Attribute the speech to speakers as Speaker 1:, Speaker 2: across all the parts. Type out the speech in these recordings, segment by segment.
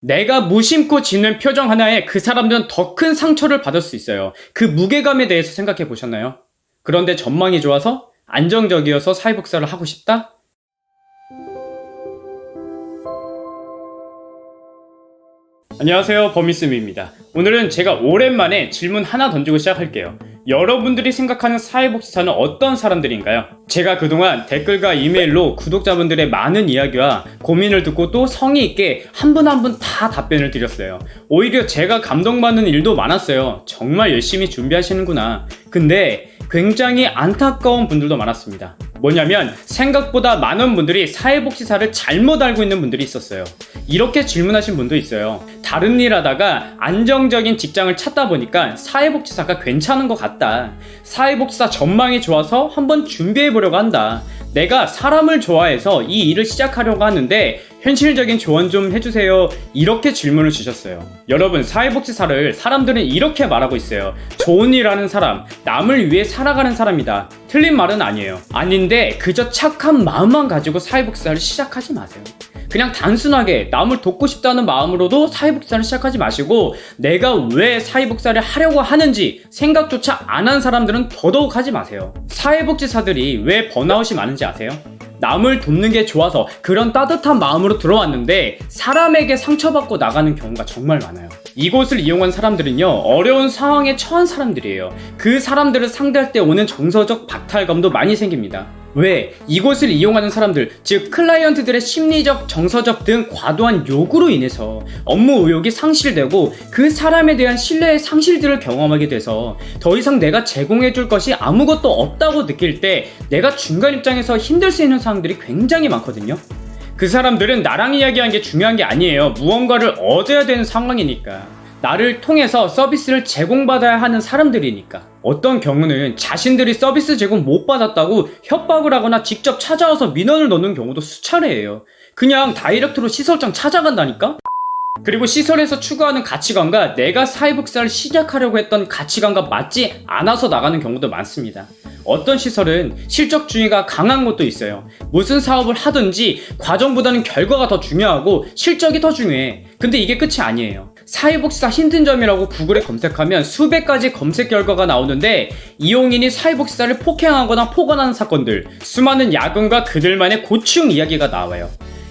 Speaker 1: 내가 무심코 짓는 표정 하나에 그 사람들은 더 큰 상처를 받을 수 있어요. 그 무게감에 대해서 생각해 보셨나요? 그런데 전망이 좋아서 안정적이어서 사회복사를 하고 싶다? 안녕하세요, 버미스미입니다. 오늘은 제가 오랜만에 질문 하나 던지고 시작할게요. 여러분들이 생각하는 사회복지사는 어떤 사람들인가요? 제가 그동안 댓글과 이메일로 구독자분들의 많은 이야기와 고민을 듣고 또 성의 있게 한 분 한 분 다 답변을 드렸어요. 오히려 제가 감동받는 일도 많았어요. 정말 열심히 준비하시는구나. 근데 굉장히 안타까운 분들도 많았습니다. 뭐냐면 생각보다 많은 분들이 사회복지사를 잘못 알고 있는 분들이 있었어요. 이렇게 질문하신 분도 있어요. 다른 일 하다가 안정적인 직장을 찾다 보니까 사회복지사가 괜찮은 것 같다. 사회복지사 전망이 좋아서 한번 준비해보려고 한다. 내가 사람을 좋아해서 이 일을 시작하려고 하는데 현실적인 조언 좀 해주세요. 이렇게 질문을 주셨어요. 여러분, 사회복지사를 사람들은 이렇게 말하고 있어요. 좋은 일 하는 사람, 남을 위해 살아가는 사람이다. 틀린 말은 아니에요. 아닌데 그저 착한 마음만 가지고 사회복지사를 시작하지 마세요. 그냥 단순하게 남을 돕고 싶다는 마음으로도 사회복지사를 시작하지 마시고 내가 왜 사회복지사를 하려고 하는지 생각조차 안 한 사람들은 더더욱 하지 마세요. 사회복지사들이 왜 번아웃이 많은지 아세요? 남을 돕는 게 좋아서 그런 따뜻한 마음으로 들어왔는데 사람에게 상처받고 나가는 경우가 정말 많아요. 이곳을 이용한 사람들은요, 어려운 상황에 처한 사람들이에요. 그 사람들을 상대할 때 오는 정서적 박탈감도 많이 생깁니다. 왜? 이곳을 이용하는 사람들, 즉 클라이언트들의 심리적, 정서적 등 과도한 요구로 인해서 업무 의욕이 상실되고 그 사람에 대한 신뢰의 상실들을 경험하게 돼서 더 이상 내가 제공해줄 것이 아무것도 없다고 느낄 때 내가 중간 입장에서 힘들 수 있는 상황들이 굉장히 많거든요. 그 사람들은 나랑 이야기하는 게 중요한 게 아니에요. 무언가를 얻어야 되는 상황이니까. 나를 통해서 서비스를 제공받아야 하는 사람들이니까. 어떤 경우는 자신들이 서비스 제공 못 받았다고 협박을 하거나 직접 찾아와서 민원을 넣는 경우도 수차례예요. 그냥 다이렉트로 시설장 찾아간다니까? 그리고 시설에서 추구하는 가치관과 내가 사회복지사를 시작하려고 했던 가치관과 맞지 않아서 나가는 경우도 많습니다. 어떤 시설은 실적주의가 강한 곳도 있어요. 무슨 사업을 하든지 과정보다는 결과가 더 중요하고 실적이 더 중요해. 근데 이게 끝이 아니에요. 사회복지사 힘든 점이라고 구글에 검색하면 수백 가지 검색 결과가 나오는데 이용인이 사회복지사를 폭행하거나 폭언하는 사건들, 수많은 야근과 그들만의 고충 이야기가 나와요.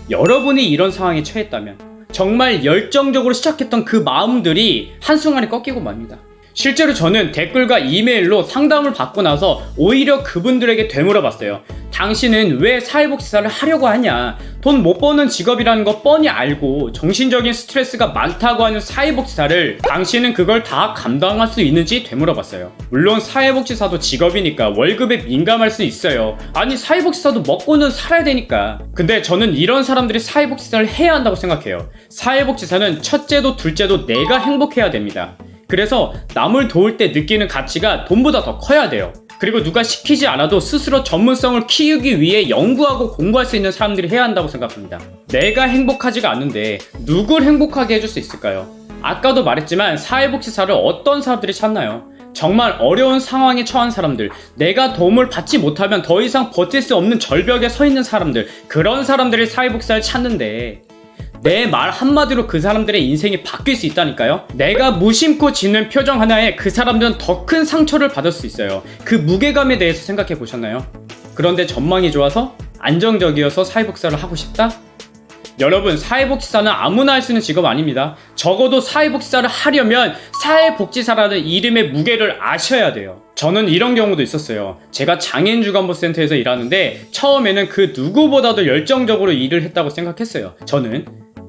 Speaker 1: 여러분이 이런 상황에 처했다면 정말 열정적으로 시작했던 그 마음들이 한순간에 꺾이고 맙니다. 실제로 저는 댓글과 이메일로 상담을 받고 나서 오히려 그분들에게 되물어봤어요. 당신은 왜 사회복지사를 하려고 하냐? 돈 못 버는 직업이라는 거 뻔히 알고 정신적인 스트레스가 많다고 하는 사회복지사를 당신은 그걸 다 감당할 수 있는지 되물어봤어요. 물론 사회복지사도 직업이니까 월급에 민감할 수 있어요. 아니, 사회복지사도 먹고는 살아야 되니까. 근데 저는 이런 사람들이 사회복지사를 해야 한다고 생각해요. 사회복지사는 첫째도 둘째도 내가 행복해야 됩니다. 그래서 남을 도울 때 느끼는 가치가 돈보다 더 커야 돼요. 그리고 누가 시키지 않아도 스스로 전문성을 키우기 위해 연구하고 공부할 수 있는 사람들이 해야 한다고 생각합니다. 내가 행복하지가 않는데 누굴 행복하게 해줄 수 있을까요? 아까도 말했지만 사회복지사를 어떤 사람들이 찾나요? 정말 어려운 상황에 처한 사람들, 내가 도움을 받지 못하면 더 이상 버틸 수 없는 절벽에 서 있는 사람들, 그런 사람들이 사회복지사를 찾는데 내 말 한마디로 그 사람들의 인생이 바뀔 수 있다니까요. 내가 무심코 짓는 표정 하나에 그 사람들은 더 큰 상처를 받을 수 있어요. 그 무게감에 대해서 생각해 보셨나요? 그런데 전망이 좋아서 안정적이어서 사회복지사를 하고 싶다? 여러분, 사회복지사는 아무나 할 수 있는 직업 아닙니다. 적어도 사회복지사를 하려면 사회복지사라는 이름의 무게를 아셔야 돼요. 저는 이런 경우도 있었어요. 제가 장애인주간보센터에서 일하는데 처음에는 그 누구보다도 열정적으로 일을 했다고 생각했어요. 저는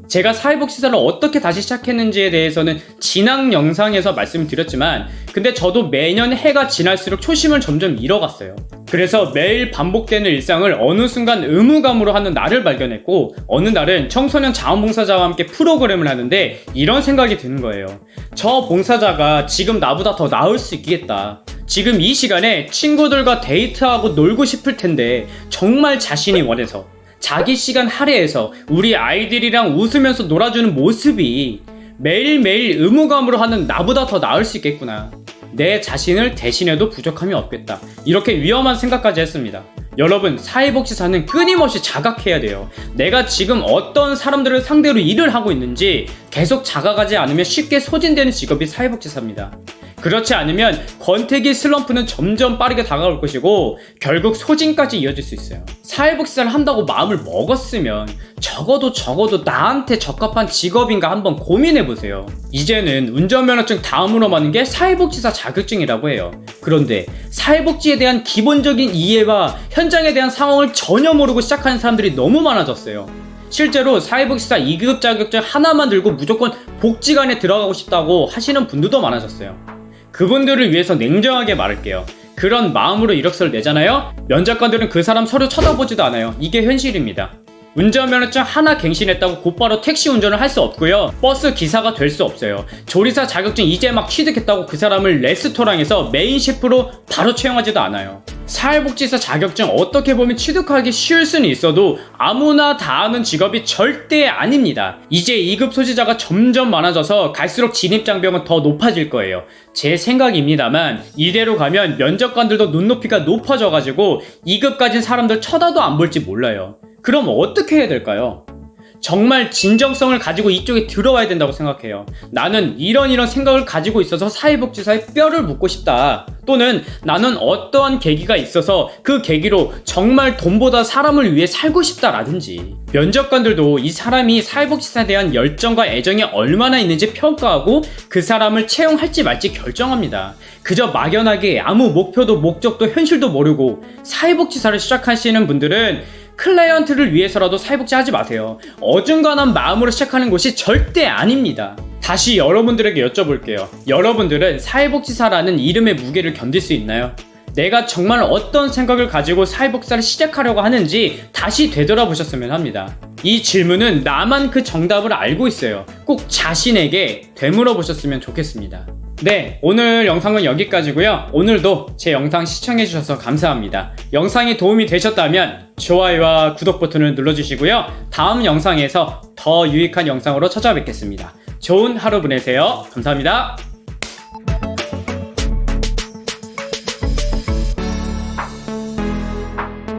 Speaker 1: 제가 사회복지사를 어떻게 다시 시작했는지에 대해서는 지난 영상에서 말씀드렸지만 근데 저도 매년 해가 지날수록 초심을 점점 잃어갔어요. 그래서 매일 반복되는 일상을 어느 순간 의무감으로 하는 나를 발견했고 어느 날은 청소년 자원봉사자와 함께 프로그램을 하는데 이런 생각이 드는 거예요. 저 봉사자가 지금 나보다 더 나을 수 있겠다. 지금 이 시간에 친구들과 데이트하고 놀고 싶을 텐데 정말 자신이 원해서 자기 시간 할애해서 우리 아이들이랑 웃으면서 놀아주는 모습이 매일매일 의무감으로 하는 나보다 더 나을 수 있겠구나. 내 자신을 대신해도 부족함이 없겠다. 이렇게 위험한 생각까지 했습니다. 여러분, 사회복지사는 끊임없이 자각해야 돼요. 내가 지금 어떤 사람들을 상대로 일을 하고 있는지 계속 자각하지 않으면 쉽게 소진되는 직업이 사회복지사입니다. 그렇지 않으면 권태기 슬럼프는 점점 빠르게 다가올 것이고 결국 소진까지 이어질 수 있어요. 사회복지사를 한다고 마음을 먹었으면 적어도 나한테 적합한 직업인가 한번 고민해보세요. 이제는 운전면허증 다음으로 많은 게 사회복지사 자격증이라고 해요. 그런데 사회복지에 대한 기본적인 이해와 현장에 대한 상황을 전혀 모르고 시작하는 사람들이 너무 많아졌어요. 실제로 사회복지사 2급 자격증 하나만 들고 무조건 복지관에 들어가고 싶다고 하시는 분들도 많아졌어요. 그분들을 위해서 냉정하게 말할게요. 그런 마음으로 이력서를 내잖아요? 면접관들은 그 사람 서류 쳐다보지도 않아요. 이게 현실입니다. 운전면허증 하나 갱신했다고 곧바로 택시 운전을 할 수 없고요. 버스 기사가 될 수 없어요. 조리사 자격증 이제 막 취득했다고 그 사람을 레스토랑에서 메인 셰프로 바로 채용하지도 않아요. 사회복지사 자격증 어떻게 보면 취득하기 쉬울 수는 있어도 아무나 다 하는 직업이 절대 아닙니다. 이제 2급 소지자가 점점 많아져서 갈수록 진입장벽은 더 높아질 거예요. 제 생각입니다만 이대로 가면 면접관들도 눈높이가 높아져가지고 2급 가진 사람들 쳐다도 안 볼지 몰라요. 그럼 어떻게 해야 될까요? 정말 진정성을 가지고 이쪽에 들어와야 된다고 생각해요. 나는 이런 생각을 가지고 있어서 사회복지사에 뼈를 묻고 싶다. 또는 나는 어떠한 계기가 있어서 그 계기로 정말 돈보다 사람을 위해 살고 싶다라든지. 면접관들도 이 사람이 사회복지사에 대한 열정과 애정이 얼마나 있는지 평가하고 그 사람을 채용할지 말지 결정합니다. 그저 막연하게 아무 목표도 목적도 현실도 모르고 사회복지사를 시작하시는 분들은 클라이언트를 위해서라도 사회복지 하지 마세요. 어중간한 마음으로 시작하는 것이 절대 아닙니다. 다시 여러분들에게 여쭤볼게요. 여러분들은 사회복지사라는 이름의 무게를 견딜 수 있나요? 내가 정말 어떤 생각을 가지고 사회복지사를 시작하려고 하는지 다시 되돌아보셨으면 합니다. 이 질문은 나만 그 정답을 알고 있어요. 꼭 자신에게 되물어보셨으면 좋겠습니다. 네, 오늘 영상은 여기까지고요. 오늘도 제 영상 시청해주셔서 감사합니다. 영상이 도움이 되셨다면 좋아요와 구독 버튼을 눌러주시고요. 다음 영상에서 더 유익한 영상으로 찾아뵙겠습니다. 좋은 하루 보내세요. 감사합니다.